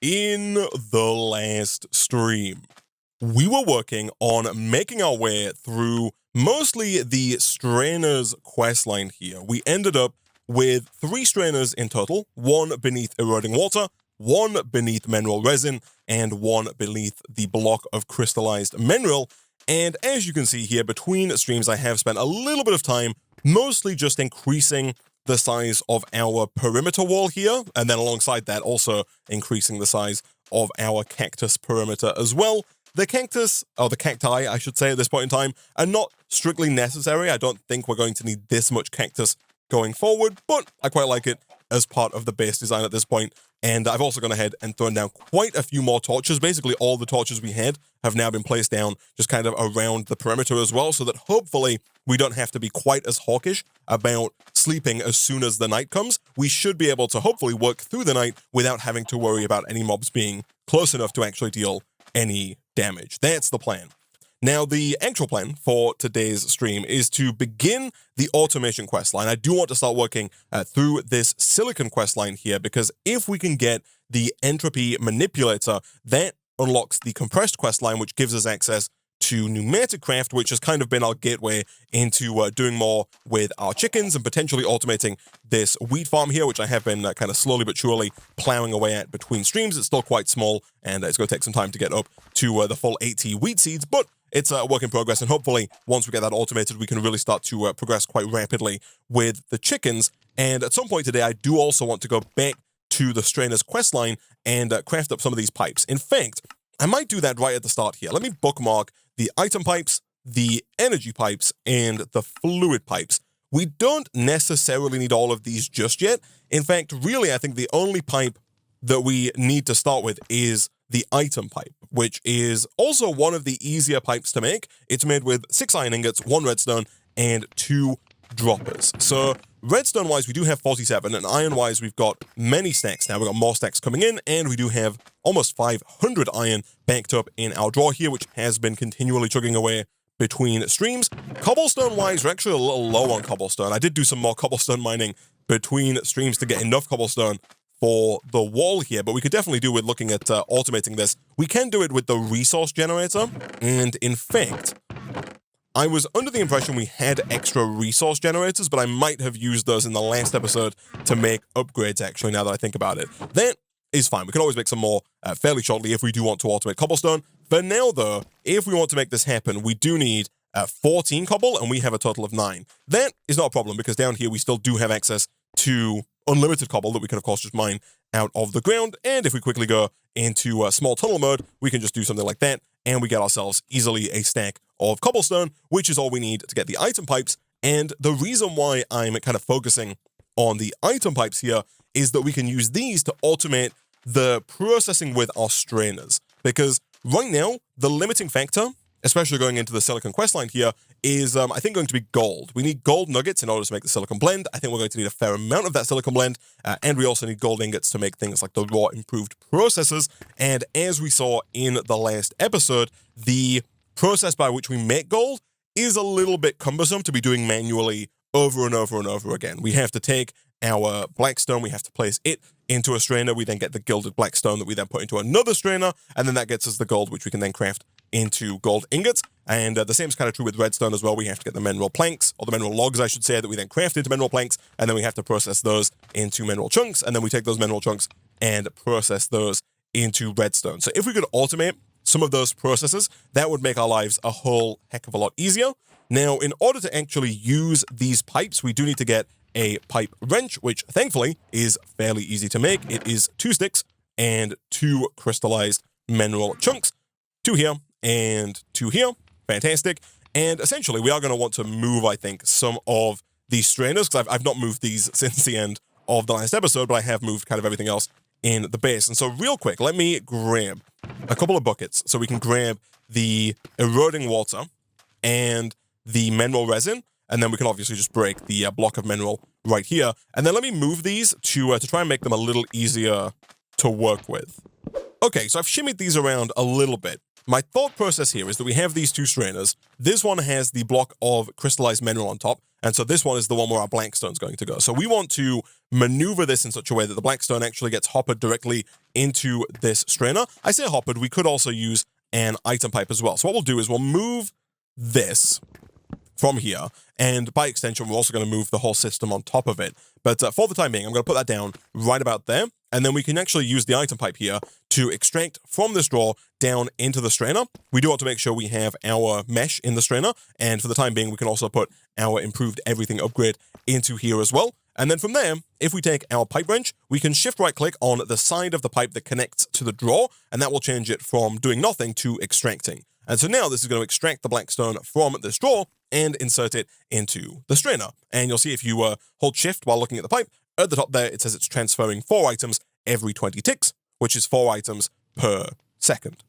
In the last stream, we were working on making our way through mostly the Strainer's questline here. We ended up with 3 Strainers in total, 1 beneath Eroding Water, 1 beneath Mineral Resin, and 1 beneath the block of crystallized mineral. And as you can see here, between streams, I have spent a little bit of time mostly just increasing the size of our perimeter wall here, and then alongside that also increasing the size of our cactus perimeter as well. The cactus, or the cacti, I should say at this point in time, are not strictly necessary. I don't think we're going to need this much cactus going forward, but I quite like it as part of the base design at this point. And I've also gone ahead and thrown down quite a few more torches. Basically, all the torches we had have now been placed down just kind of around the perimeter as well, so that hopefully we don't have to be quite as hawkish about sleeping as soon as the night comes. We should be able to hopefully work through the night without having to worry about any mobs being close enough to actually deal any damage. That's the plan. Now, the actual plan for today's stream is to begin the automation questline. I do want to start working through this silicon questline here, because if we can get the entropy manipulator, that unlocks the compressed questline, which gives us access to pneumatic craft, which has kind of been our gateway into doing more with our chickens and potentially automating this wheat farm here, which I have been kind of slowly but surely plowing away at between streams. It's still quite small, and it's going to take some time to get up to the full 80 wheat seeds, but it's a work in progress, and hopefully once we get that automated, we can really start to progress quite rapidly with the chickens. And at some point today, I do also want to go back to the Strainer's questline and craft up some of these pipes. In fact, I might do that right at the start here. Let me bookmark the item pipes, the energy pipes, and the fluid pipes. We don't necessarily need all of these just yet. In fact, really, I think the only pipe that we need to start with is the item pipe, which is also one of the easier pipes to make. It's made with 6 iron ingots, 1 redstone, and 2 droppers. So redstone-wise, we do have 47, and iron-wise, we've got many stacks now. We've got more stacks coming in, and we do have almost 500 iron backed up in our drawer here, which has been continually chugging away between streams. Cobblestone-wise, we're actually a little low on cobblestone. I did do some more cobblestone mining between streams to get enough cobblestone for the wall here, but we could definitely do with looking at automating this. We can do it with the resource generator, and in fact, I was under the impression we had extra resource generators, but I might have used those in the last episode to make upgrades, actually, now that I think about it. That is fine. We can always make some more fairly shortly if we do want to automate cobblestone. For now, though, if we want to make this happen, we do need 14 cobble, and we have a total of 9. That is not a problem, because down here we still do have access to unlimited cobble that we can, of course, just mine out of the ground. And if we quickly go into small tunnel mode, we can just do something like that, and we get ourselves easily a stack of cobblestone, which is all we need to get the item pipes. And the reason why I'm kind of focusing on the item pipes here is that we can use these to automate the processing with our strainers. Because right now, the limiting factor, especially going into the silicon questline here, is I think going to be gold. We need gold nuggets in order to make the silicon blend. I think we're going to need a fair amount of that silicon blend, and we also need gold ingots to make things like the raw improved processes. And as we saw in the last episode, the process by which we make gold is a little bit cumbersome to be doing manually over and over and over again. We have to take our blackstone, we have to place it into a strainer, we then get the gilded blackstone that we then put into another strainer, and then that gets us the gold, which we can then craft into gold ingots. And the same is kind of true with redstone as well. We have to get the mineral planks, or the mineral logs, I should say, that we then craft into mineral planks, and then we have to process those into mineral chunks, and then we take those mineral chunks and process those into redstone. So if we could automate some of those processes, that would make our lives a whole heck of a lot easier. Now, in order to actually use these pipes, we do need to get a pipe wrench, which thankfully is fairly easy to make. It is 2 sticks and 2 crystallized mineral chunks. 2 here and 2 here. Fantastic. And essentially, we are going to want to move, I think, some of these strainers, because I've not moved these since the end of the last episode, but I have moved kind of everything else in the base. And so real quick, let me grab a couple of buckets so we can grab the eroding water and the mineral resin, and then we can obviously just break the block of mineral right here. And then let me move these to try and make them a little easier to work with. Okay, so I've shimmied these around a little bit. My thought process here is that we have these 2 strainers. This one has the block of crystallized mineral on top, and so this one is the one where our blackstone's going to go. So we want to maneuver this in such a way that the blackstone actually gets hoppered directly into this strainer. I say hoppered, we could also use an item pipe as well. So what we'll do is we'll move this from here, and by extension, we're also going to move the whole system on top of it. But for the time being, I'm going to put that down right about there, and then we can actually use the item pipe here to extract from this drawer down into the strainer. We do want to make sure we have our mesh in the strainer, and for the time being, we can also put our improved everything upgrade into here as well. And then from there, if we take our pipe wrench, we can shift right click on the side of the pipe that connects to the drawer, and that will change it from doing nothing to extracting. And so now this is going to extract the blackstone from this drawer and insert it into the strainer. And you'll see if you hold shift while looking at the pipe, at the top there, it says it's transferring 4 items every 20 ticks, which is 4 items per second.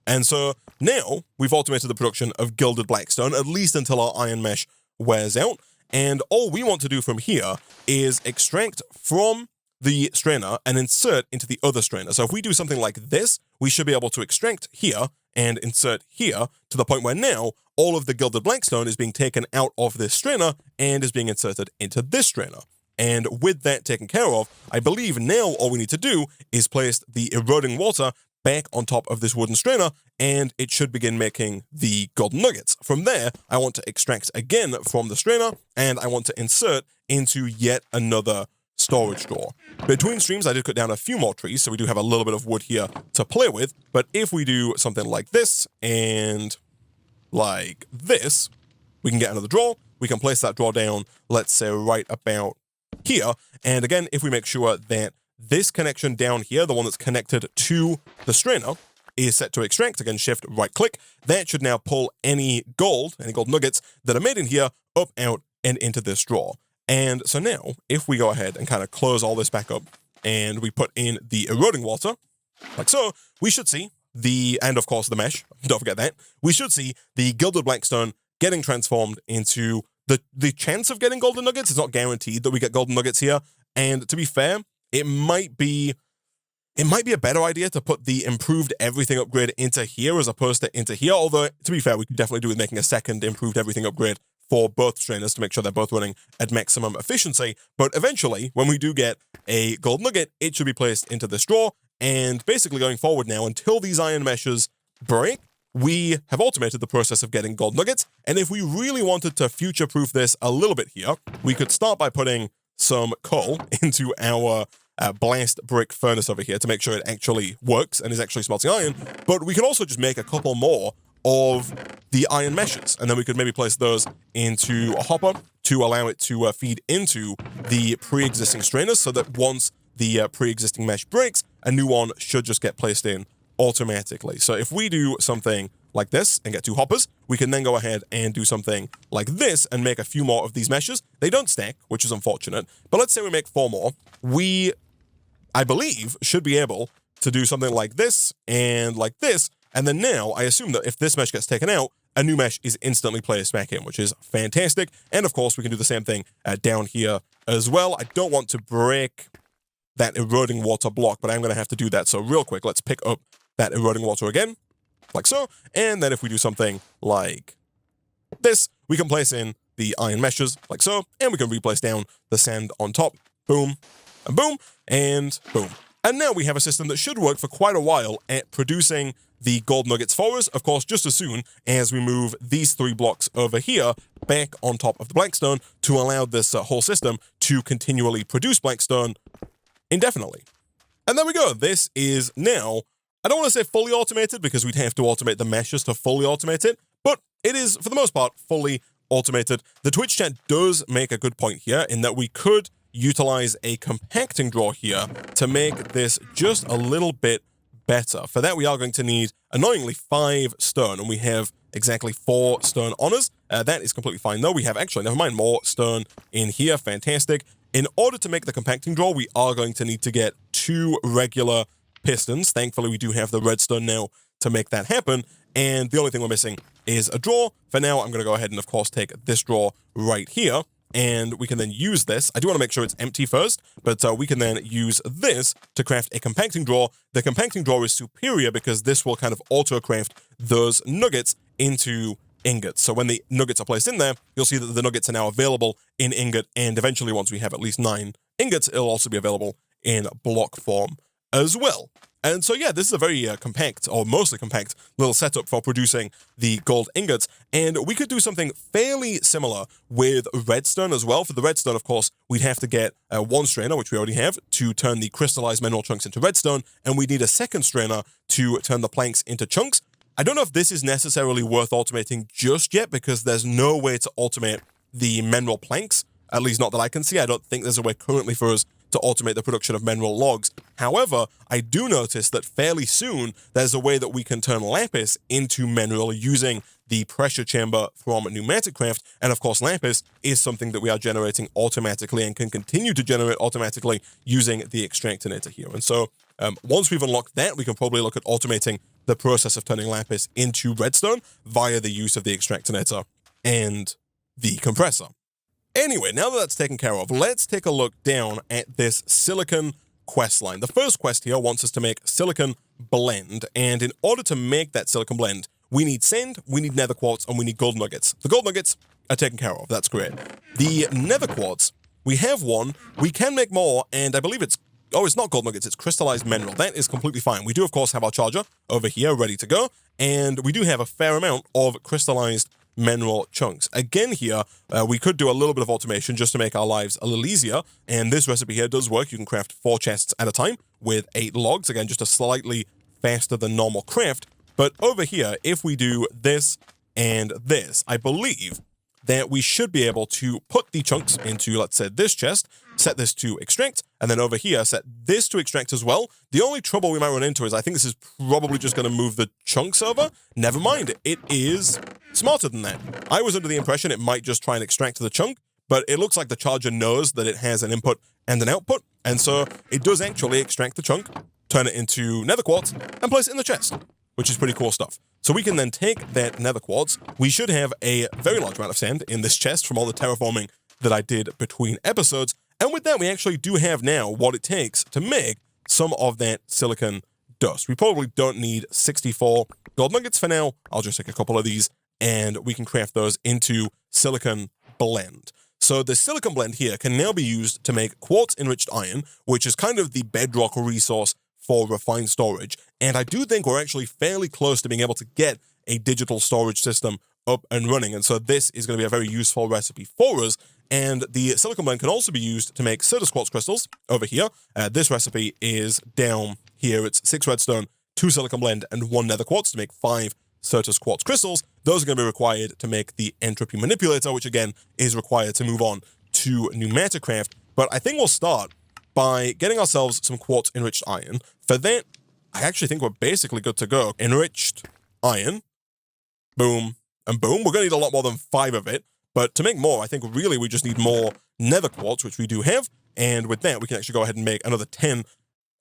And so now we've automated the production of gilded blackstone, at least until our iron mesh wears out. And all we want to do from here is extract from the strainer and insert into the other strainer. So if we do something like this, we should be able to extract here and insert here to the point where now all of the gilded blackstone is being taken out of this strainer and is being inserted into this strainer. And with that taken care of, I believe now all we need to do is place the eroding water back on top of this wooden strainer, and it should begin making the golden nuggets. From there, I want to extract again from the strainer, and I want to insert into yet another storage drawer. Between streams, I did cut down a few more trees, so we do have a little bit of wood here to play with, but if we do something like this and like this, we can get another drawer. We can place that drawer down, let's say right about here, and again, if we make sure that this connection down here, the one that's connected to the strainer, is set to extract, again, shift right click, that should now pull any gold nuggets that are made in here up, out, and into this drawer. And so now, if we go ahead and kind of close all this back up, and we put in the eroding water, like so, we should see and of course the mesh, don't forget that, we should see the gilded blackstone getting transformed into the chance of getting golden nuggets. It's not guaranteed that we get golden nuggets here, and to be fair, it might be a better idea to put the improved everything upgrade into here as opposed to into here, although, to be fair, we could definitely do with making a second improved everything upgrade for both strainers to make sure they're both running at maximum efficiency. But eventually, when we do get a gold nugget, it should be placed into this drawer, and basically going forward now, until these iron meshes break, we have automated the process of getting gold nuggets, and if we really wanted to future-proof this a little bit here, we could start by putting some coal into our blast brick furnace over here to make sure it actually works and is actually smelting iron, but we can also just make a couple more of the iron meshes, and then we could maybe place those into a hopper to allow it to feed into the pre-existing strainers, so that once the pre-existing mesh breaks, a new one should just get placed in automatically. So if we do something like this and get 2 hoppers, we can then go ahead and do something like this and make a few more of these meshes. They don't stack, which is unfortunate, but let's say we make 4 more. We, I believe, should be able to do something like this, and then now I assume that if this mesh gets taken out, a new mesh is instantly placed back in, which is fantastic. And of course, we can do the same thing down here as well. I don't want to break that eroding water block, but I'm going to have to do that. So real quick, let's pick up that eroding water again, like so. And then if we do something like this, we can place in the iron meshes, like so, and we can replace down the sand on top. Boom, and boom, and boom. And now we have a system that should work for quite a while at producing the gold nuggets for us, of course, just as soon as we move these 3 blocks over here back on top of the blackstone to allow this whole system to continually produce blackstone indefinitely. And there we go. This is now, I don't want to say fully automated because we'd have to automate the meshes to fully automate it, but it is, for the most part, fully automated. The Twitch chat does make a good point here in that we could utilize a compacting drawer here to make this just a little bit better. For that, we are going to need, annoyingly, 5 stone, and we have exactly 4 stone on us. That is completely fine, though. We have actually, never mind, more stone in here. Fantastic. In order to make the compacting drawer, we are going to need to get 2 regular pistons. Thankfully, we do have the redstone now to make that happen, and the only thing we're missing is a drawer. For now, I'm going to go ahead and, of course, take this drawer right here, and we can then use this. I do want to make sure it's empty first, but we can then use this to craft a compacting drawer. The compacting drawer is superior because this will kind of auto-craft those nuggets into ingots. So when the nuggets are placed in there, you'll see that the nuggets are now available in ingot, and eventually once we have at least 9 ingots, it'll also be available in block form as well. And so, yeah, this is a very compact, or mostly compact, little setup for producing the gold ingots. And we could do something fairly similar with redstone as well. For the redstone, of course, we'd have to get one strainer, which we already have, to turn the crystallized mineral chunks into redstone. And we need a second strainer to turn the planks into chunks. I don't know if this is necessarily worth automating just yet, because there's no way to automate the mineral planks, at least not that I can see. I don't think there's a way currently for us to automate the production of mineral logs. However, I do notice that fairly soon there's a way that we can turn lapis into mineral using the pressure chamber from Pneumaticraft, and of course lapis is something that we are generating automatically and can continue to generate automatically using the extractinator here. And so once we've unlocked that, we can probably look at automating the process of turning lapis into redstone via the use of the extractinator and the compressor. Anyway, now that that's taken care of, let's take a look down at this silicon quest line. The first quest here wants us to make silicon blend, and in order to make that silicon blend, we need sand, we need nether quartz, and we need gold nuggets. The gold nuggets are taken care of, that's great. The nether quartz, we have one, we can make more, and I believe it's not gold nuggets, it's crystallized mineral. That is completely fine. We do, of course, have our charger over here ready to go, and we do have a fair amount of crystallized mineral chunks. Again here, we could do a little bit of automation just to make our lives a little easier, and this recipe here does work. You can craft 4 chests at a time with 8 logs. Again, just a slightly faster than normal craft. But over here, if we do this and this, I believe that we should be able to put the chunks into, let's say, this chest, set this to extract, and then over here, set this to extract as well. The only trouble we might run into is I think this is probably just going to move the chunks over. Never mind, it is smarter than that. I was under the impression it might just try and extract the chunk, but it looks like the charger knows that it has an input and an output, and so it does actually extract the chunk, turn it into nether quartz, and place it in the chest, which is pretty cool stuff. So we can then take that nether quartz. We should have a very large amount of sand in this chest from all the terraforming that I did between episodes. And with that, we actually do have now what it takes to make some of that silicon dust. We probably don't need 64 gold nuggets for now. I'll just take a couple of these and we can craft those into silicon blend. So the silicon blend here can now be used to make quartz-enriched iron, which is kind of the bedrock resource for refined storage. And I do think we're actually fairly close to being able to get a digital storage system up and running. And so this is going to be a very useful recipe for us. And the silicon blend can also be used to make Certus quartz crystals over here. This recipe is down here. It's 6 redstone, 2 silicon blend, and 1 nether quartz to make 5 Certus quartz crystals. Those are going to be required to make the entropy manipulator, which again is required to move on to Pneumaticraft. But I think we'll start by getting ourselves some quartz-enriched iron. For that, I actually think we're basically good to go. Enriched iron, boom, and boom. We're going to need a lot more than 5 of it, but to make more, I think really we just need more nether quartz, which we do have, and with that, we can actually go ahead and make another 10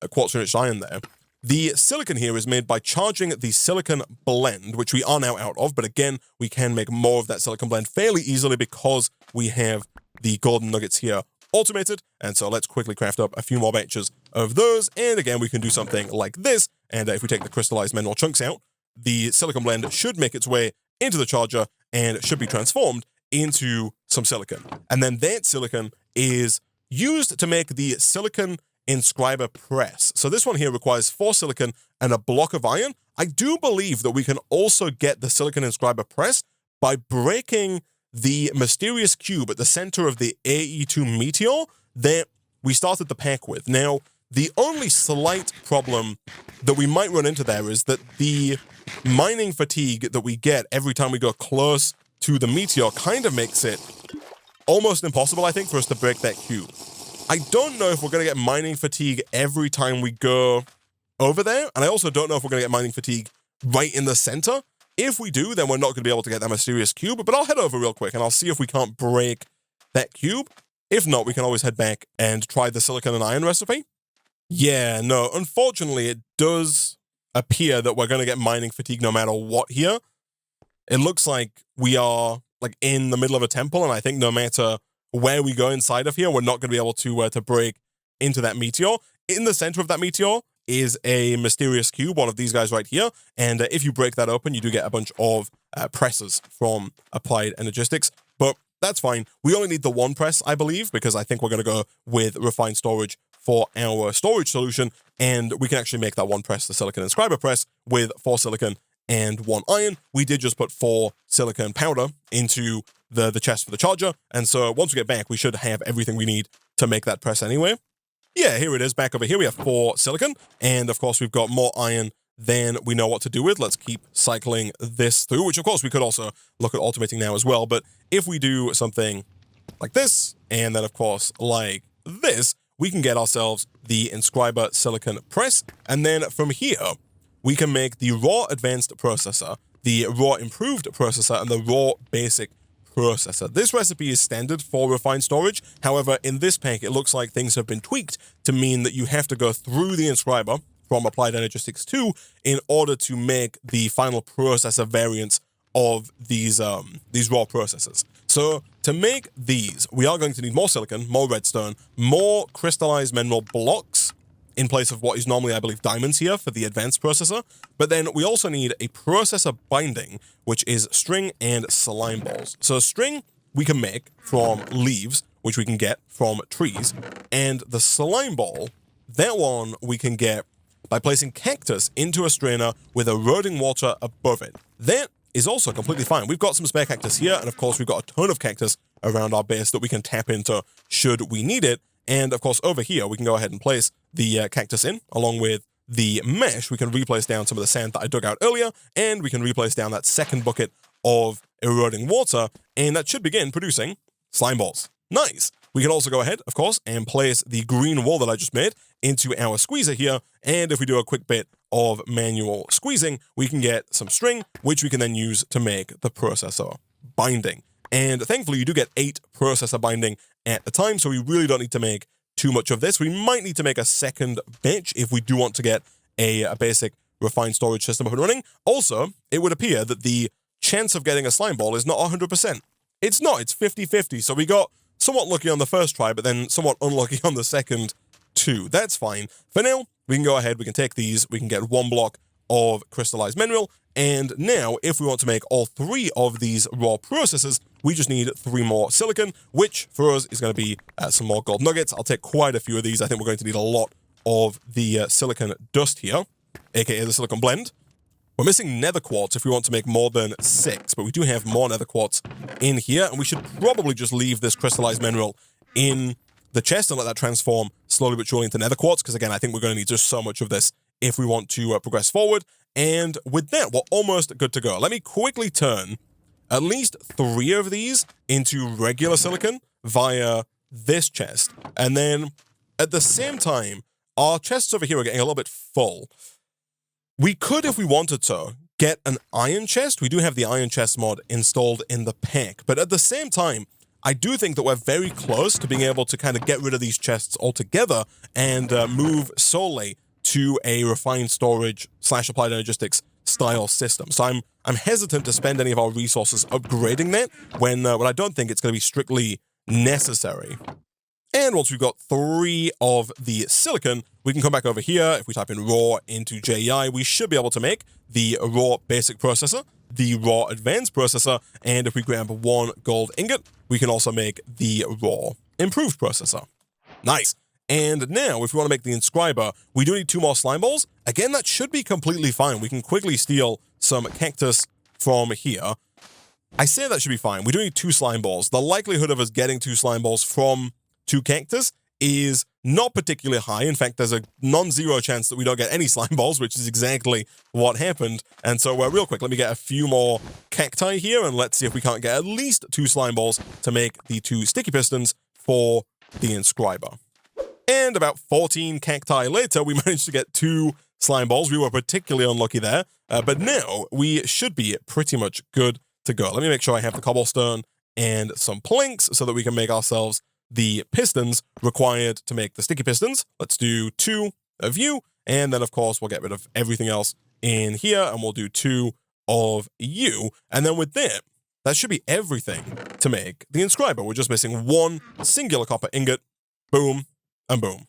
quartz-enriched iron there. The silicon here is made by charging the silicon blend, which we are now out of, but again, we can make more of that silicon blend fairly easily because we have the golden nuggets here automated, and so let's quickly craft up a few more batches of those, and again, we can do something like this, and if we take the crystallized mineral chunks out, the silicon blend should make its way into the charger, and it should be transformed into some silicon. And then that silicon is used to make the silicon inscriber press. So this one here requires 4 silicon and a block of iron. I do believe that we can also get the silicon inscriber press by breaking the mysterious cube at the center of the AE2 meteor that we started the pack with. Now, the only slight problem that we might run into there is that the mining fatigue that we get every time we go close to the meteor kind of makes it almost impossible, I think, for us to break that cube. I don't know if we're going to get mining fatigue every time we go over there, and I also don't know if we're going to get mining fatigue right in the center. If we do, then we're not going to be able to get that mysterious cube, but I'll head over real quick and I'll see if we can't break that cube. If not, we can always head back and try the silicon and iron recipe. Yeah, no, unfortunately, it does appear that we're going to get mining fatigue no matter what here. It looks like we are like in the middle of a temple, and I think no matter where we go inside of here, we're not going to be able to break into that meteor. In the center of that meteor is a mysterious cube, one of these guys right here. And if you break that open, you do get a bunch of presses from Applied Energistics. But that's fine. We only need the 1 press, I believe, because I think we're going to go with refined storage for our storage solution. and we can actually make that one press the silicon inscriber press with 4 silicon and 1 iron. We did just put 4 silicon powder into the chest for the charger, and so once we get back, we should have everything we need to make that press anyway. Yeah, here it is. Back over here, we have 4 silicon, and of course, we've got more iron than we know what to do with. Let's keep cycling this through, which of course we could also look at automating now as well, but if we do something like this, and then of course like this, we can get ourselves the inscriber silicon press, and then from here, we can make the raw advanced processor, the raw improved processor, and the raw basic processor. This recipe is standard for refined storage. However, in this pack, it looks like things have been tweaked to mean that you have to go through the inscriber from Applied Energistics 2 in order to make the final processor variants of these raw processors. So to make these, we are going to need more silicon, more redstone, more crystallized mineral blocks in place of what is normally, I believe, diamonds here for the advanced processor. But then we also need a processor binding, which is string and slime balls. So string we can make from leaves, which we can get from trees. And the slime ball, that one we can get by placing cactus into a strainer with eroding water above it. That is also completely fine. We've got some spare cactus here, and of course we've got a ton of cactus around our base that we can tap into should we need it. And of course over here we can go ahead and place the cactus in, along with the mesh. We can replace down some of the sand that I dug out earlier, and we can replace down that second bucket of eroding water, and that should begin producing slime balls. Nice! We can also go ahead, of course, and place the green wool that I just made into our squeezer here, and if we do a quick bit of manual squeezing, we can get some string, which we can then use to make the processor binding. And thankfully, you do get 8 processor binding at a time, so we really don't need to make too much of this. We might need to make a second batch if we do want to get a basic refined storage system up and running. Also, it would appear that the chance of getting a slime ball is not 100%. It's not, it's 50-50, so we got somewhat lucky on the first try, but then somewhat unlucky on the second too. That's fine. For now, we can go ahead, we can take these, we can get 1 block of crystallized mineral, and now, if we want to make all 3 of these raw processors, we just need 3 more silicon, which for us is going to be some more gold nuggets. I'll take quite a few of these. I think we're going to need a lot of the silicon dust here, aka the silicon blend. We're missing nether quartz if we want to make more than 6, but we do have more nether quartz in here, and we should probably just leave this crystallized mineral in the chest and let that transform slowly but surely into nether quartz, because again, I think we're going to need just so much of this if we want to progress forward. And with that, we're almost good to go. Let me quickly turn at least 3 of these into regular silicon via this chest. And then at the same time, our chests over here are getting a little bit full. We could, if we wanted to, get an iron chest. We do have the iron chest mod installed in the pack. But at the same time, I do think that we're very close to being able to kind of get rid of these chests altogether and move solely to a refined storage / applied energistics style system. So I'm hesitant to spend any of our resources upgrading that when I don't think it's going to be strictly necessary. And once we've got 3 of the silicon, we can come back over here. If we type in raw into JEI, we should be able to make the raw basic processor, the raw advanced processor, and if we grab 1 gold ingot, we can also make the raw improved processor. Nice. And now, if we want to make the inscriber, we do need 2 more slime balls. Again, that should be completely fine. We can quickly steal some cactus from here. I say that should be fine. We do need 2 slime balls. The likelihood of us getting 2 slime balls from 2 cactus is not particularly high. In fact, there's a non-zero chance that we don't get any slime balls, which is exactly what happened. And so, real quick, let me get a few more cacti here, and let's see if we can't get at least 2 slime balls to make the 2 sticky pistons for the inscriber. And about 14 cacti later, we managed to get 2 slime balls. We were particularly unlucky there, but now we should be pretty much good to go. Let me make sure I have the cobblestone and some planks so that we can make ourselves the pistons required to make the sticky pistons. Let's do 2 of you, and then of course we'll get rid of everything else in here, and we'll do 2 of you. And then with that should be everything to make the inscriber. We're just missing 1 singular copper ingot. Boom. And boom.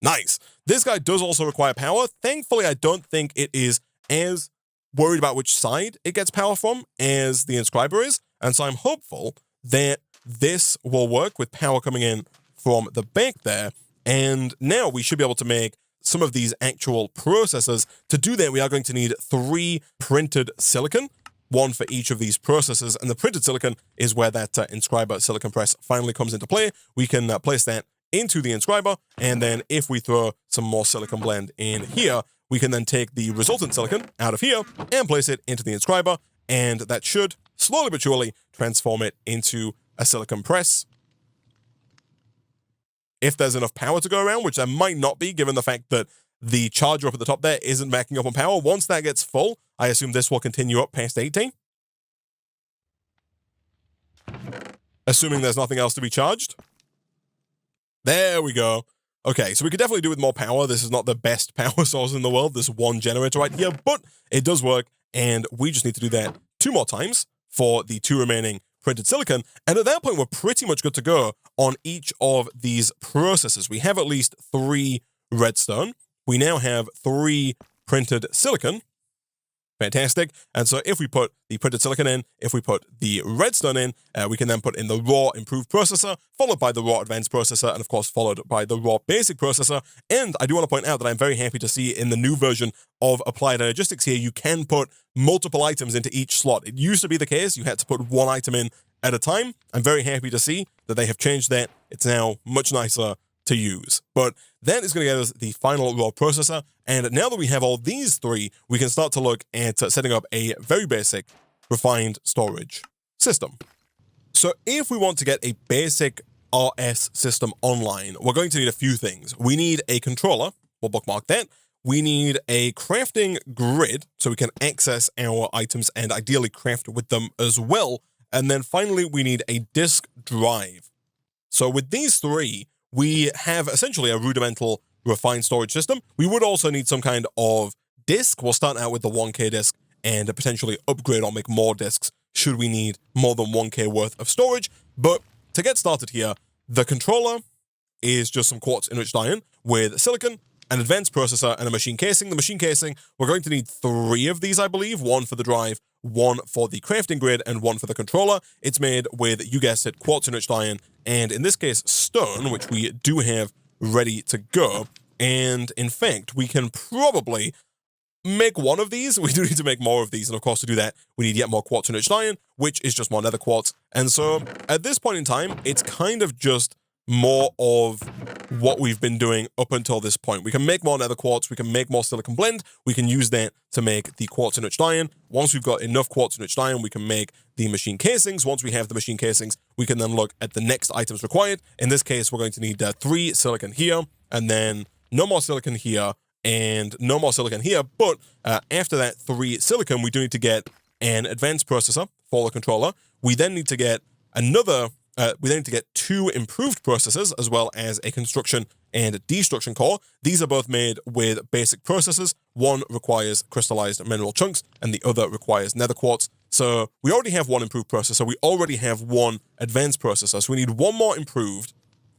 Nice. This guy does also require power. Thankfully, I don't think it is as worried about which side it gets power from as the inscriber is. And so I'm hopeful that this will work with power coming in from the back there. And now we should be able to make some of these actual processors. To do that, we are going to need 3 printed silicon, 1 for each of these processors, and the printed silicon is where that inscriber silicon press finally comes into play. We can place that into the inscriber, and then if we throw some more silicon blend in here, we can then take the resultant silicon out of here and place it into the inscriber, and that should slowly but surely transform it into a silicon press. If there's enough power to go around, which there might not be given the fact that the charger up at the top there isn't backing up on power. Once that gets full, I assume this will continue up past 18. Assuming there's nothing else to be charged. There we go. Okay, so we could definitely do with more power. This is not the best power source in the world, this one generator right here, but it does work, and we just need to do that 2 more times for the 2 remaining printed silicon, and at that point, we're pretty much good to go on each of these processes. We have at least 3 redstone. We now have 3 printed silicon. Fantastic. And so if we put the printed silicon in, if we put the redstone in, we can then put in the raw improved processor, followed by the raw advanced processor, and of course followed by the raw basic processor. And I do want to point out that I'm very happy to see in the new version of Applied Energistics here, you can put multiple items into each slot. It used to be the case, you had to put 1 item in at a time. I'm very happy to see that they have changed that. It's now much nicer to use. But that is going to get us the final raw processor, and now that we have all these 3, we can start to look at setting up a very basic refined storage system. So if we want to get a basic RS system online, we're going to need a few things. We need a controller, we'll bookmark that. We need a crafting grid so we can access our items and ideally craft with them as well. And then finally, we need a disk drive. So with these 3, we have essentially a rudimental refined storage system. We would also need some kind of disk. We'll start out with the 1K disk and potentially upgrade or make more disks should we need more than 1K worth of storage. But to get started here, the controller is just some quartz enriched iron with silicon, an advanced processor, and a machine casing. The machine casing, we're going to need 3 of these, I believe. 1 for the drive, 1 for the crafting grid, and 1 for the controller. It's made with, you guessed it, quartz enriched iron, and in this case, stone, which we do have ready to go. And in fact, we can probably make 1 of these. We do need to make more of these, and of course, to do that, we need yet more quartz enriched iron, which is just more nether quartz. And so, at this point in time, it's kind of just more of what we've been doing up until this point. We can make more nether quartz, we can make more silicon blend, we can use that to make the quartz enriched iron. Once we've got enough quartz enriched iron, we can make the machine casings. Once we have the machine casings, we can then look at the next items required. In this case, we're going to need 3 silicon here, and then no more silicon here, and no more silicon here. But after that 3 silicon, we do need to get an advanced processor for the controller. We then need to get another we then need to get 2 improved processors, as well as a construction and destruction core. These are both made with basic processors. 1 requires crystallized mineral chunks, and the other requires nether quartz. So we already have 1 improved processor. We already have 1 advanced processor. So we need 1 more improved,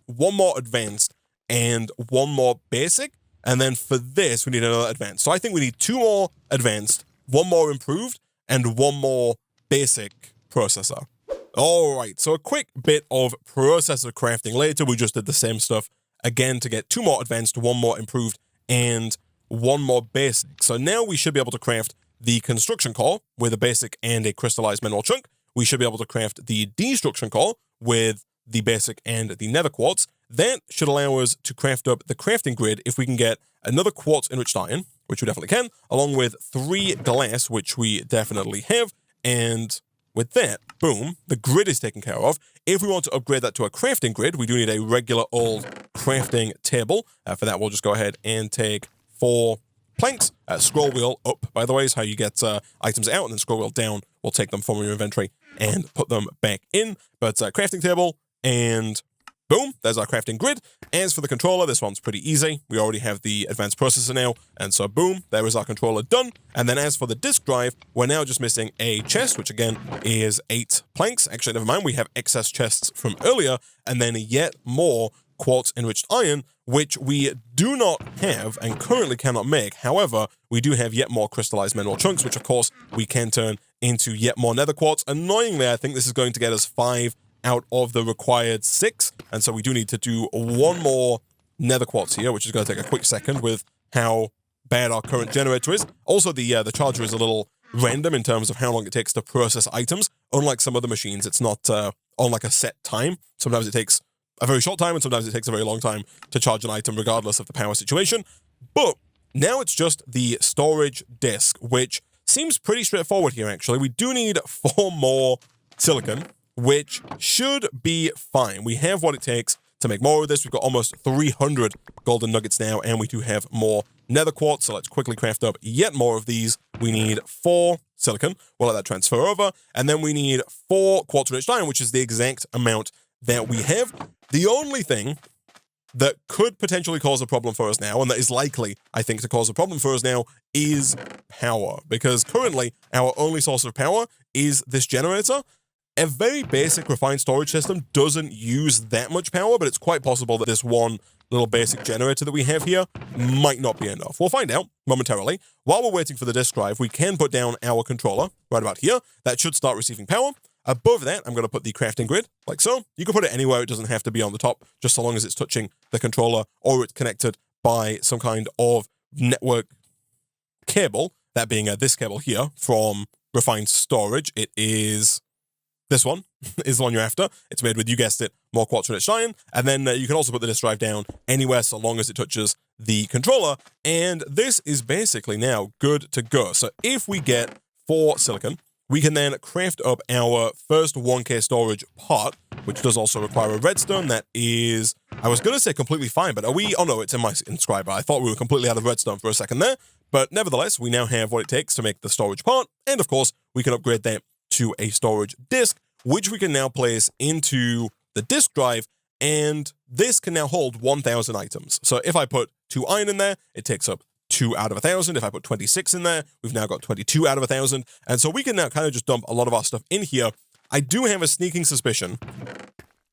1 more advanced, and 1 more basic. And then for this, we need another advanced. So I think we need 2 more advanced, 1 more improved, and 1 more basic processor. All right, so a quick bit of processor crafting later. We just did the same stuff again to get 2 more advanced, 1 more improved, and 1 more basic. So now we should be able to craft the construction core with a basic and a crystallized mineral chunk. We should be able to craft the destruction core with the basic and the nether quartz. That should allow us to craft up the crafting grid if we can get another quartz enriched iron, which we definitely can, along with 3 glass, which we definitely have, and with that, boom, the grid is taken care of. If we want to upgrade that to a crafting grid, we do need a regular old crafting table. For that, we'll just go ahead and take 4 planks. Scroll wheel up, by the way, is how you get items out, and then scroll wheel down will take them from your inventory and put them back in. But crafting table, and boom, there's our crafting grid. As for the controller, this one's pretty easy. We already have the advanced processor now, and so boom, there is our controller done. And then as for the disk drive, we're now just missing a chest, which again is 8 planks. Actually, never mind, we have excess chests from earlier, and then yet more quartz enriched iron, which we do not have and currently cannot make. However, we do have yet more crystallized mineral chunks, which of course we can turn into yet more nether quartz. Annoyingly, I think this is going to get us 5 out of the required 6, and so we do need to do 1 more nether quartz here, which is going to take a quick second with how bad our current generator is. Also, the charger is a little random in terms of how long it takes to process items. Unlike some other machines, it's not on like a set time. Sometimes it takes a very short time, and sometimes it takes a very long time to charge an item, regardless of the power situation. But now it's just the storage disk, which seems pretty straightforward here, actually. We do need 4 more silicon, which should be fine. We have what it takes to make more of this. We've got almost 300 golden nuggets now, and we do have more nether quartz, so let's quickly craft up yet more of these. We need 4 silicon. We'll let that transfer over, and then we need 4 quartz-rich iron, which is the exact amount that we have. The only thing that could potentially cause a problem for us now, and that is likely, I think, to cause a problem for us now, is power. Because currently, our only source of power is this generator. A very basic refined storage system doesn't use that much power, but it's quite possible that this one little basic generator that we have here might not be enough. We'll find out momentarily. While we're waiting for the disk drive, we can put down our controller right about here. That should start receiving power. Above that, I'm going to put the crafting grid, like so. You can put it anywhere. It doesn't have to be on the top, just so long as it's touching the controller or it's connected by some kind of network cable, that being this cable here from refined storage. It is this one, is the one you're after. It's made with, you guessed it, more quartz-rich iron. And then you can also put the disk drive down anywhere so long as it touches the controller. And this is basically now good to go. So if we get 4 silicon, we can then craft up our first 1K storage part, which does also require a redstone. That is, I was going to say completely fine, but are we? Oh no, it's in my inscriber. I thought we were completely out of redstone for a second there. But nevertheless, we now have what it takes to make the storage part. And of course, we can upgrade that to a storage disk, which we can now place into the disk drive. And this can now hold 1,000 items. So if I put 2 iron in there, it takes up 2 out of 1,000. If I put 26 in there, we've now got 22 out of 1,000. And so we can now kind of just dump a lot of our stuff in here. I do have a sneaking suspicion.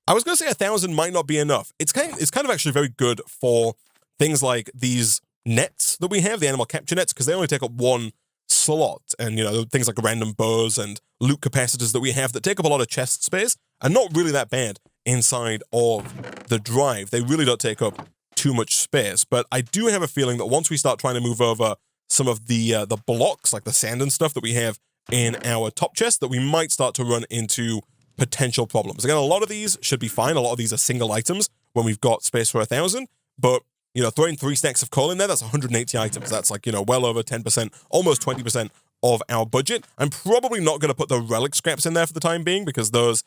I was going to say 1,000 might not be enough. It's kind of actually very good for things like these nets that we have, the animal capture nets, because they only take up 1 slot. And, you know, things like random bows and loot capacitors that we have that take up a lot of chest space are not really that bad inside of the drive. They really don't take up too much space, but I do have a feeling that once we start trying to move over some of the blocks, like the sand and stuff that we have in our top chest, that we might start to run into potential problems. Again, a lot of these should be fine. A lot of these are single items when we've got space for 1,000, but, you know, throwing 3 stacks of coal in there, that's 180 items. That's like, you know, well over 10%, almost 20% of our budget. I'm probably not going to put the relic scraps in there for the time being, because those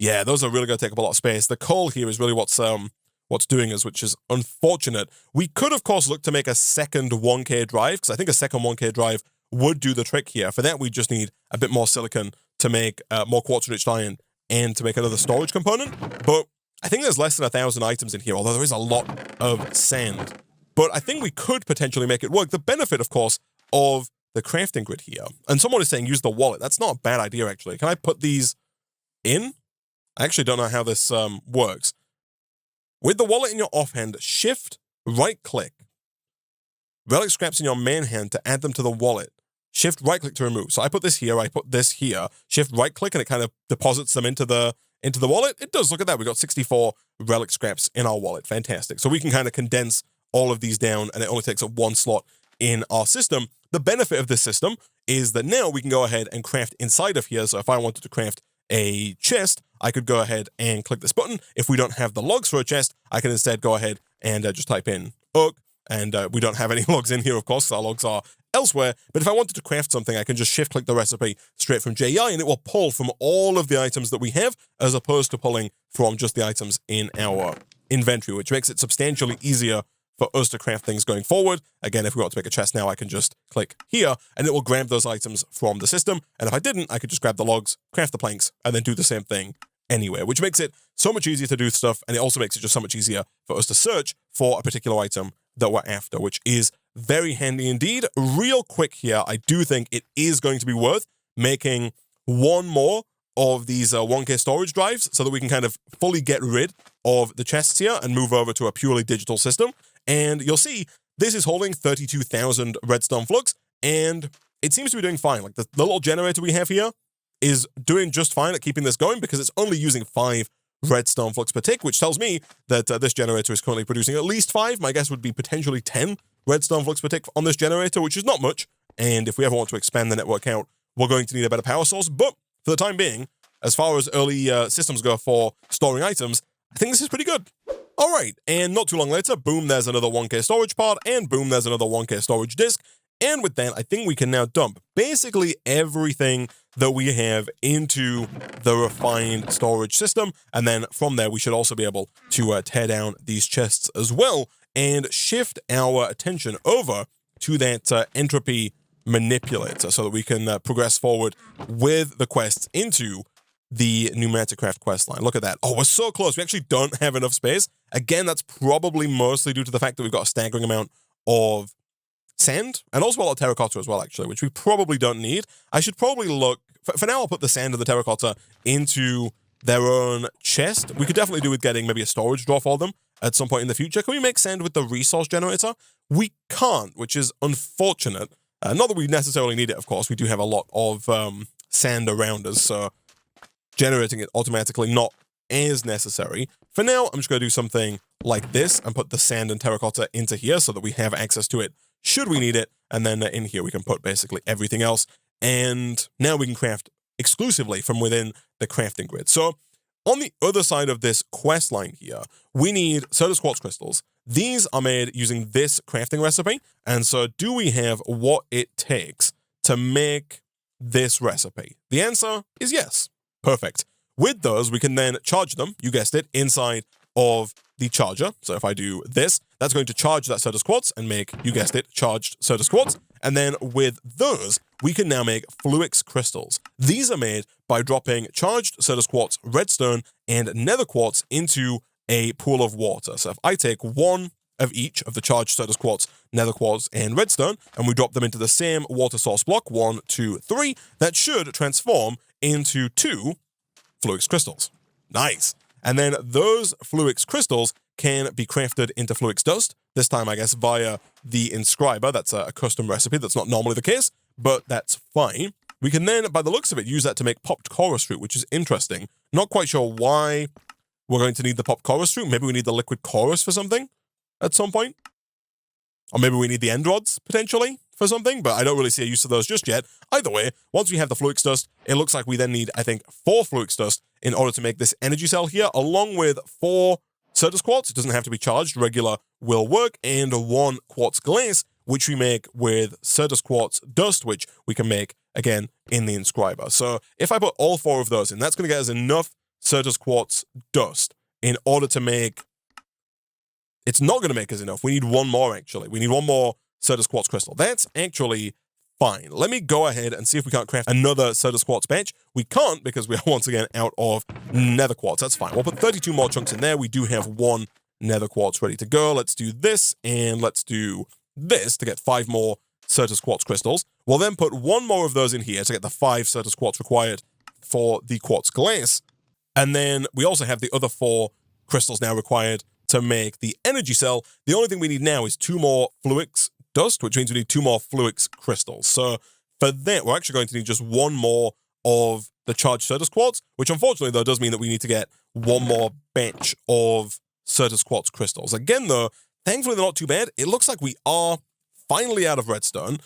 are really going to take up a lot of space. The coal here is really what's doing us, which is unfortunate. We could, of course, look to make a second 1K drive, because I think a second 1K drive would do the trick here. For that, we just need a bit more silicon to make more quartz-rich iron and to make another storage component. But I think there's less than 1,000 items in here, although there is a lot of sand. But I think we could potentially make it work. The benefit, of course, of the crafting grid here, and someone is saying use the wallet. That's not a bad idea, actually. Can I put these in? I actually don't know how this works. With the wallet in your offhand, shift right-click. Relic scraps in your main hand to add them to the wallet. Shift right-click to remove. So I put this here, I put this here. Shift right-click and it kind of deposits them into the wallet. It does, look at that. We got 64 relic scraps in our wallet. Fantastic. So we can kind of condense all of these down, and it only takes up 1 slot in our system. The benefit of this system is that now we can go ahead and craft inside of here. So if I wanted to craft a chest, I could go ahead and click this button. If we don't have the logs for a chest, I can instead go ahead and just type in oak. And we don't have any logs in here, of course, because our logs are elsewhere. But if I wanted to craft something, I can just shift-click the recipe straight from JI, and it will pull from all of the items that we have, as opposed to pulling from just the items in our inventory, which makes it substantially easier for us to craft things going forward. Again, if we want to make a chest now, I can just click here, and it will grab those items from the system. And if I didn't, I could just grab the logs, craft the planks, and then do the same thing anywhere, which makes it so much easier to do stuff, and it also makes it just so much easier for us to search for a particular item that we're after, which is very handy indeed. Real quick here, I do think it is going to be worth making 1 more of these 1K storage drives so that we can kind of fully get rid of the chests here and move over to a purely digital system. And you'll see this is holding 32,000 redstone flux, and it seems to be doing fine. Like the little generator we have here is doing just fine at keeping this going because it's only using 5 redstone flux per tick, which tells me that this generator is currently producing at least 5. My guess would be potentially 10 redstone flux per tick on this generator, which is not much. And if we ever want to expand the network out, we're going to need a better power source. But for the time being, as far as early systems go for storing items, I think this is pretty good. All right, and not too long later, boom, there's another 1K storage pod, and boom, there's another 1K storage disk. And with that, I think we can now dump basically everything that we have into the refined storage system. And then from there, we should also be able to tear down these chests as well and shift our attention over to that entropy manipulator so that we can progress forward with the quests into the Pneumaticraft quest line. Look at that. Oh, we're so close. We actually don't have enough space. Again, that's probably mostly due to the fact that we've got a staggering amount of sand, and also a lot of terracotta as well, actually, which we probably don't need. I should probably look, for now I'll put the sand and the terracotta into their own chest. We could definitely do with getting maybe a storage drawer for them at some point in the future. Can we make sand with the resource generator? We can't, which is unfortunate. Not that we necessarily need it, of course. We do have a lot of sand around us, so generating it automatically not as necessary. For now, I'm just going to do something like this and put the sand and terracotta into here so that we have access to it should we need it. And then in here, we can put basically everything else. And now we can craft exclusively from within the crafting grid. So on the other side of this quest line here, we need Certus quartz crystals. These are made using this crafting recipe. And so do we have what it takes to make this recipe? The answer is yes. Perfect. With those, we can then charge them, you guessed it, inside of the charger. So if I do this, that's going to charge that Certus quartz and make, you guessed it, charged Certus quartz. And then with those, we can now make Fluix crystals. These are made by dropping charged Certus quartz, redstone, and nether quartz into a pool of water. So if I take one of each of the charged Certus quartz, nether quartz, and redstone, and we drop them into the same water source block, 1, 2, 3, that should transform into 2 Fluix crystals. Nice. And then those Fluix crystals can be crafted into Fluix dust, this time, I guess, via the inscriber. That's a custom recipe. That's not normally the case, but that's fine. We can then, by the looks of it, use that to make popped chorus fruit, which is interesting. Not quite sure why we're going to need the popped chorus fruit. Maybe we need the liquid chorus for something at some point. Or maybe we need the end rods, potentially, for something, but I don't really see a use of those just yet. Either way, once we have the Fluix dust, it looks like we then need, I think, 4 Fluix dust in order to make this energy cell here, along with 4 Certus quartz. It doesn't have to be charged. Regular will work. And 1 quartz glass, which we make with Certus quartz dust, which we can make, again, in the inscriber. So if I put all 4 of those in, that's going to get us enough Certus quartz dust in order to make... It's not going to make us enough. We need 1 more, actually. We need 1 more Certus quartz crystal. That's actually fine. Let me go ahead and see if we can't craft another Certus quartz batch. We can't because we are once again out of nether quartz. That's fine. We'll put 32 more chunks in there. We do have 1 nether quartz ready to go. Let's do this and let's do this to get 5 more Certus quartz crystals. We'll then put 1 more of those in here to get the 5 Certus quartz required for the quartz glass. And then we also have the other 4 crystals now required to make the energy cell. The only thing we need now is 2 more Fluix dust, which means we need 2 more Fluix crystals. So for that, we're actually going to need just 1 more of the charged Certus quartz, which unfortunately, though, does mean that we need to get 1 more batch of Certus quartz crystals. Again, though, thankfully, they're not too bad. It looks like we are finally out of redstone.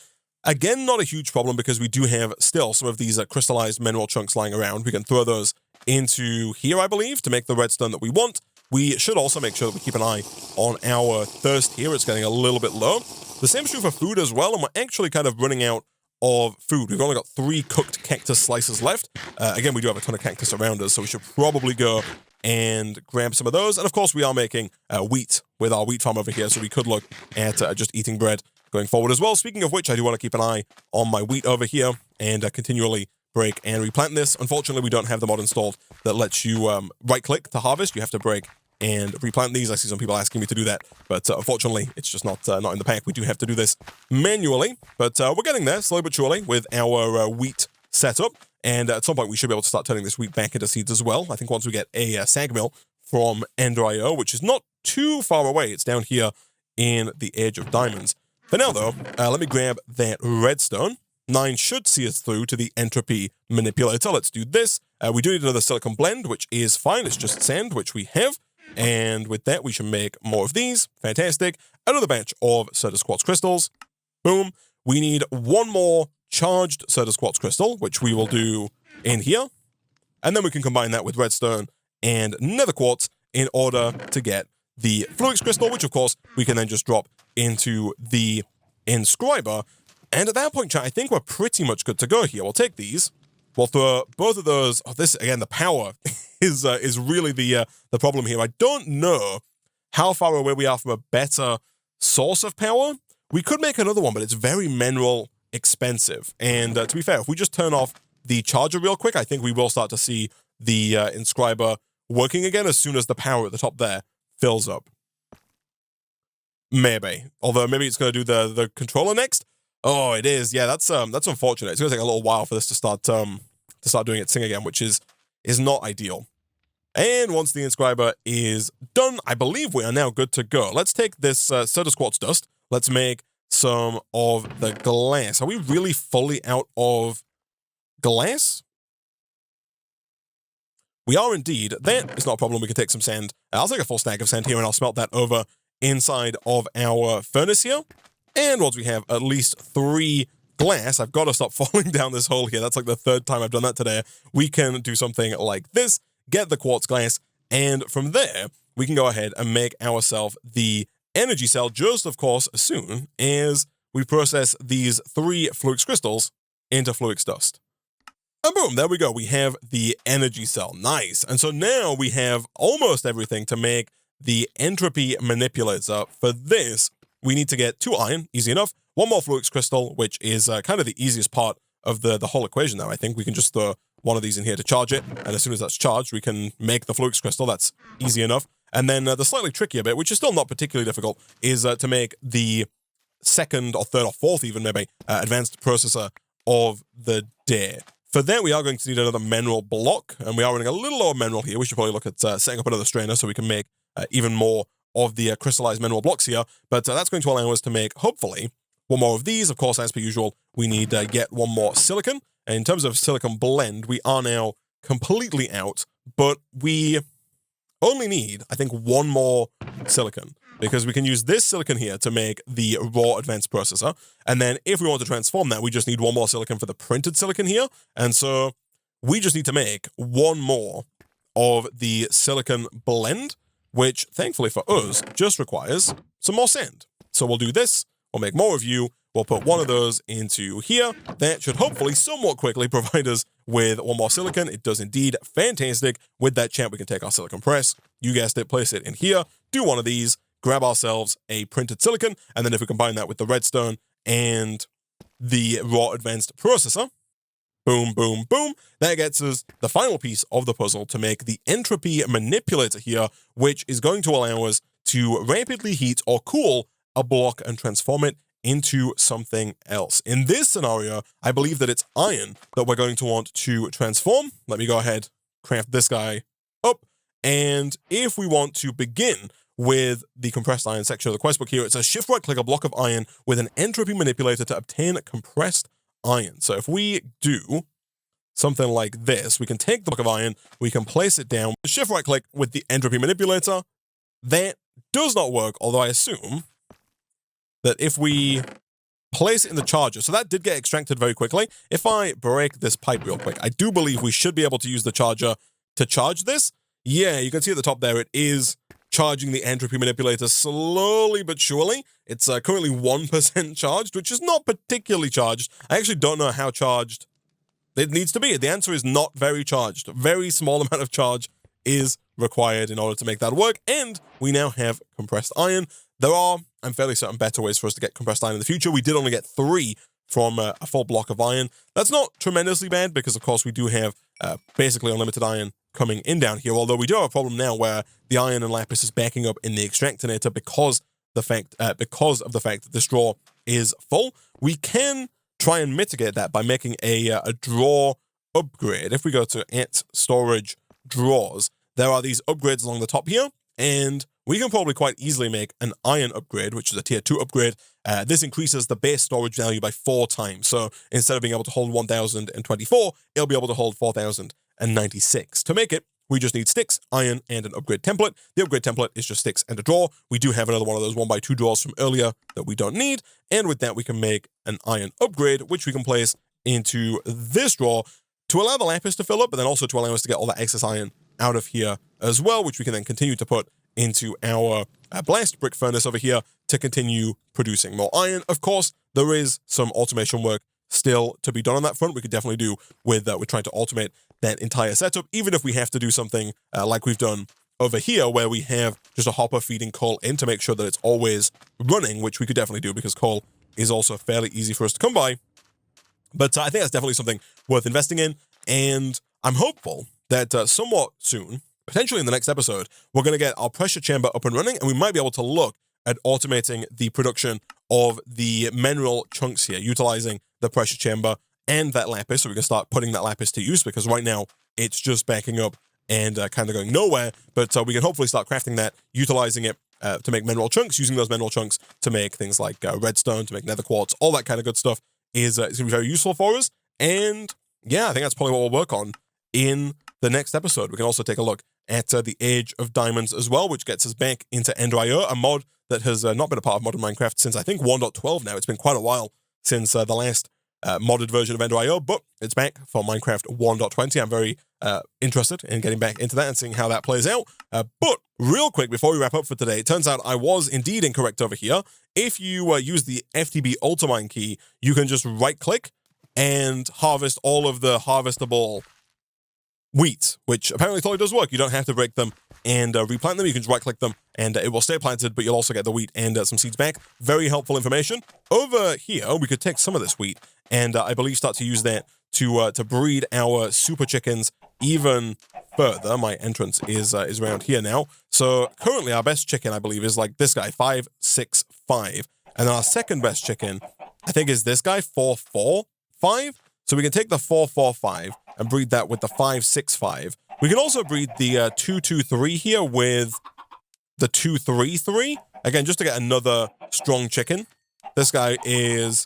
Again, not a huge problem because we do have still some of these crystallized mineral chunks lying around. We can throw those into here, I believe, to make the redstone that we want. We should also make sure that we keep an eye on our thirst here. It's getting a little bit low. The same is true for food as well, and we're actually kind of running out of food. We've only got 3 cooked cactus slices left. Again, we do have a ton of cactus around us, so we should probably go and grab some of those. And of course, we are making wheat with our wheat farm over here, so we could look at just eating bread going forward as well. Speaking of which, I do want to keep an eye on my wheat over here and continually break and replant this. Unfortunately, we don't have the mod installed that lets you right-click to harvest. You have to break and replant these. I see some people asking me to do that, but unfortunately, it's just not in the pack. We do have to do this manually, but we're getting there slowly but surely with our wheat setup, and at some point, we should be able to start turning this wheat back into seeds as well. I think once we get a sag mill from Ender.io, which is not too far away. It's down here in the Edge of Diamonds. For now, though, let me grab that redstone. 9 should see us through to the entropy manipulator. Let's do this. We do need another silicon blend, which is fine. It's just sand, which we have. And with that, we should make more of these. Fantastic. another batch of Certus Quartz crystals. Boom. We need one more charged Certus Quartz crystal, which we will do in here. And then we can combine that with redstone and nether quartz in order to get the Fluix crystal, which of course we can then just drop into the inscriber. And at that point, chat, I think we're pretty much good to go here. We'll take these. We'll throw both of those. Oh, this again, the power is really the problem here. I don't know how far away we are from a better source of power. We could make another one, but it's very mineral expensive. And to be fair, if we just turn off the charger real quick, I think we will start to see the inscriber working again as soon as the power at the top there fills up. Maybe. Although maybe it's going to do the controller next. Oh, it is. Yeah, that's unfortunate. It's going to take a little while for this to start doing its thing again, which is not ideal. And once the inscriber is done, I believe we are now good to go. Let's take this Certus Quartz dust. Let's make some of the glass. Are we really fully out of glass? We are indeed. That is not a problem. We can take some sand. I'll take a full stack of sand here and I'll smelt that over inside of our furnace here. And once we have at least 3 glass, I've got to stop falling down this hole here. That's like the 3rd time I've done that today. We can do something like this, get the quartz glass, and from there, we can go ahead and make ourselves the energy cell just, of course, as soon as we process these 3 Fluix crystals into Fluix dust. And boom, there we go. We have the energy cell. Nice. And so now we have almost everything to make the entropy manipulator. For this, we need to get 2 iron, easy enough, 1 more Fluix crystal, which is kind of the easiest part of the whole equation now. I think we can just throw one of these in here to charge it, and as soon as that's charged, we can make the Fluix crystal. That's easy enough. And then the slightly trickier bit, which is still not particularly difficult, is to make the 2nd or 3rd or 4th even maybe advanced processor of the day. For that, we are going to need another mineral block, and we are running a little low on mineral here. We should probably look at setting up another strainer so we can make even more of the crystallized mineral blocks here, but that's going to allow us to make, hopefully, 1 more of these. Of course, as per usual, we need to get 1 more silicon, and in terms of silicon blend, we are now completely out, but we only need, I think, 1 more silicon, because we can use this silicon here to make the raw advanced processor, and then if we want to transform that, we just need 1 more silicon for the printed silicon here, and so we just need to make 1 more of the silicon blend, which, thankfully for us, just requires some more sand. So we'll do this, we'll make more of you, we'll put 1 of those into here. That should hopefully somewhat quickly provide us with 1 more silicon. It does indeed. Fantastic. With that champ, we can take our silicon press, you guessed it, place it in here, do 1 of these, grab ourselves a printed silicon, and then if we combine that with the redstone and the raw advanced processor, boom, boom, boom. That gets us the final piece of the puzzle to make the entropy manipulator here, which is going to allow us to rapidly heat or cool a block and transform it into something else. In this scenario, I believe that it's iron that we're going to want to transform. Let me go ahead, craft this guy up. And if we want to begin with the compressed iron section of the quest book here, it says shift right click a block of iron with an entropy manipulator to obtain compressed iron. So if we do something like this, we can take the block of iron, we can place it down, shift right click with the entropy manipulator. That does not work, although I assume that if we place it in the charger, so that did get extracted very quickly. If I break this pipe real quick, I do believe we should be able to use the charger to charge this. Yeah, you can see at the top there, it is charging the entropy manipulator slowly but surely. It's currently 1% charged, which is not particularly charged. I actually don't know how charged it needs to be. The answer is not very charged. A very small amount of charge is required in order to make that work, and we now have compressed iron. There are, I'm fairly certain, better ways for us to get compressed iron in the future. We did only get 3 from a full block of iron. That's not tremendously bad because, of course, we do have basically unlimited iron coming in down here, although we do have a problem now where the iron and lapis is backing up in the extractinator because of the fact that this drawer is full. We can try and mitigate that by making a drawer upgrade. If we go to storage drawers, there are these upgrades along the top here, and we can probably quite easily make an iron upgrade, which is a tier 2 upgrade. This increases the base storage value by 4 times. So instead of being able to hold 1024, it'll be able to hold 4096. To make it, We just need sticks, iron, and an upgrade template. The upgrade template is just sticks and a drawer. We do have another one of those 1x2 drawers from earlier that we don't need. And with that, we can make an iron upgrade, which we can place into this drawer to allow the lapis to fill up, but then also to allow us to get all that excess iron out of here as well, which we can then continue to put into our blast brick furnace over here to continue producing more iron. Of course, there is some automation work still to be done on that front. We could definitely do with trying to automate that entire setup, even if we have to do something like we've done over here, where we have just a hopper feeding coal in to make sure that it's always running, which we could definitely do because coal is also fairly easy for us to come by. But I think that's definitely something worth investing in, and I'm hopeful that somewhat soon, potentially in the next episode, we're going to get our pressure chamber up and running, and we might be able to look at automating the production of the mineral chunks here, utilizing the pressure chamber and that lapis, so we can start putting that lapis to use, because right now it's just backing up and kind of going nowhere, but we can hopefully start crafting that, utilizing it to make mineral chunks, using those mineral chunks to make things like redstone, to make nether quartz, all that kind of good stuff is going to be very useful for us. And yeah, I think that's probably what we'll work on in the next episode. We can also take a look at the Age of Diamonds as well, which gets us back into Ender.io, a mod that has not been a part of modern Minecraft since I think 1.12 now. It's been quite a while since the last modded version of Ender.io, but it's back for Minecraft 1.20. I'm very interested in getting back into that and seeing how that plays out. But real quick, before we wrap up for today, it turns out I was indeed incorrect over here. If you use the FTB Ultimine key, you can just right-click and harvest all of the harvestable wheat, which apparently totally does work. You don't have to break them and replant them. You can just right-click them and it will stay planted, but you'll also get the wheat and some seeds back. Very helpful information. Over here, we could take some of this wheat and I believe start to use that to breed our super chickens even further. My entrance is around here now. So currently our best chicken, I believe, is like this guy, 565. And then our second best chicken, I think, is this guy, 445. So we can take the 445 and breed that with the 565. We can also breed the 223 here with the 233. Again, just to get another strong chicken. This guy is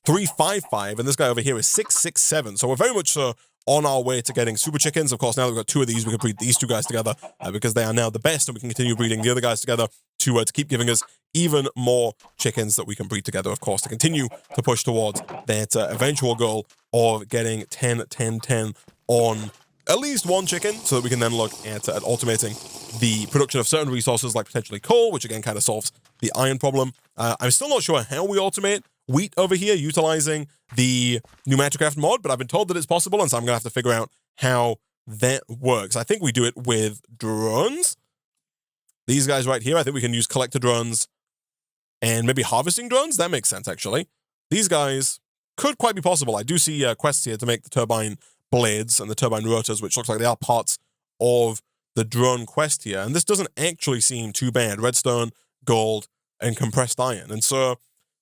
355, and this guy over here is 667. So we're very much on our way to getting super chickens. Of course, now that we've got two of these, we can breed these two guys together because they are now the best, and we can continue breeding the other guys together to keep giving us even more chickens that we can breed together, of course, to continue to push towards that eventual goal of getting 10, 10, 10 on at least one chicken, so that we can then look at automating the production of certain resources like potentially coal, which again kind of solves the iron problem. I'm still not sure how we automate wheat over here utilizing the Pneumaticraft mod, but I've been told that it's possible, and so I'm going to have to figure out how that works. I think we do it with drones. These guys right here, I think we can use collector drones and maybe harvesting drones. That makes sense, actually. These guys could quite be possible. I do see quests here to make the turbine blades and the turbine rotors, which looks like they are parts of the drone quest here. And this doesn't actually seem too bad. Redstone, gold, and compressed iron. And so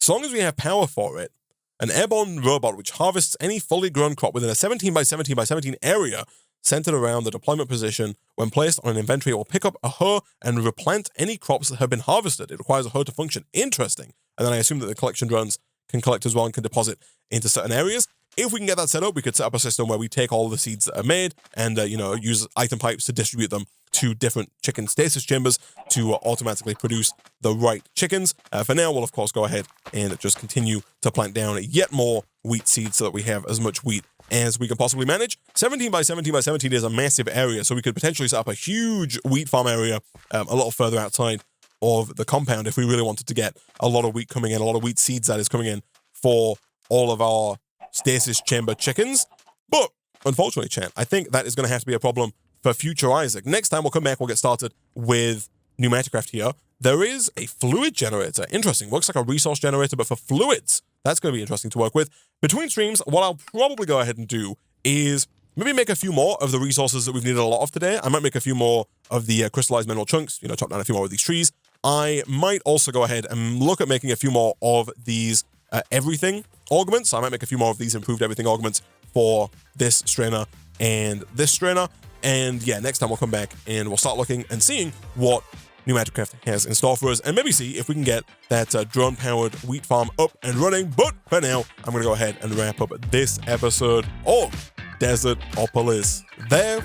long as we have power for it, an airborne robot which harvests any fully grown crop within a 17 by 17 by 17 area centered around the deployment position, when placed on an inventory, it will pick up a hoe and replant any crops that have been harvested. It requires a hoe to function. Interesting. And then I assume that the collection drones can collect as well and can deposit into certain areas. If we can get that set up, we could set up a system where we take all the seeds that are made and, use item pipes to distribute them to different chicken stasis chambers to automatically produce the right chickens. For now, we'll, of course, go ahead and just continue to plant down yet more wheat seeds so that we have as much wheat as we can possibly manage. 17 by 17 by 17 is a massive area, so we could potentially set up a huge wheat farm area a little further outside of the compound if we really wanted to get a lot of wheat coming in, a lot of wheat seeds that is coming in for all of our stasis chamber chickens. But unfortunately, chat, I think that is going to have to be a problem for future Isaac. Next time we'll come back, we'll get started with Pneumaticraft here. There is a fluid generator. Interesting. Looks like a resource generator, but for fluids. That's going to be interesting to work with. Between streams, what I'll probably go ahead and do is maybe make a few more of the resources that we've needed a lot of today. I might make a few more of the crystallized mineral chunks, chop down a few more of these trees. I might also go ahead and look at making a few more of these everything augments. I might make a few more of these improved everything augments for this strainer and this strainer. And yeah, next time we'll come back and we'll start looking and seeing what Pneumaticraft has in store for us, and maybe see if we can get that drone-powered wheat farm up and running. But for now, I'm going to go ahead and wrap up this episode of Desertopolis. There